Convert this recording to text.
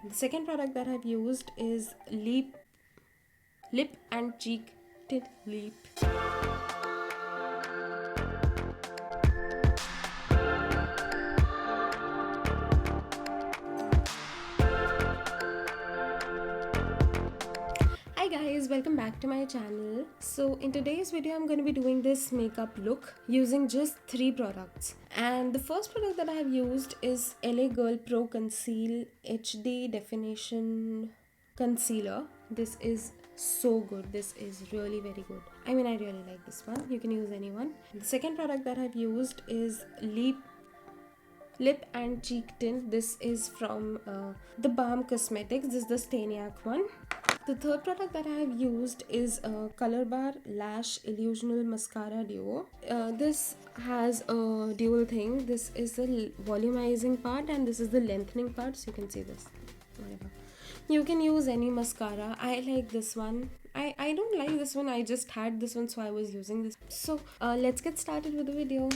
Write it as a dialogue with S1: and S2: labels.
S1: The second product that I've used is Lip and Cheek Tint Lip. Hi guys, welcome back to my channel. So in today's video I'm going to be doing this makeup look using just 3 products, and the first product that I have used is LA Girl Pro Conceal HD Definition Concealer. This is so good. This is really very good. I mean, I really like this one. You can use any one. The second product that I've used is Lip and Cheek Tint. This is from the Balm Cosmetics. This is the Staniac one. The third product that I have used is Color Bar Lash Illusional Mascara Duo. This has a dual thing. This is the volumizing part and this is the lengthening part. So you can see this. Whatever. You can use any mascara. I like this one. I don't like this one. I just had this one, so I was using this. So let's get started with the video.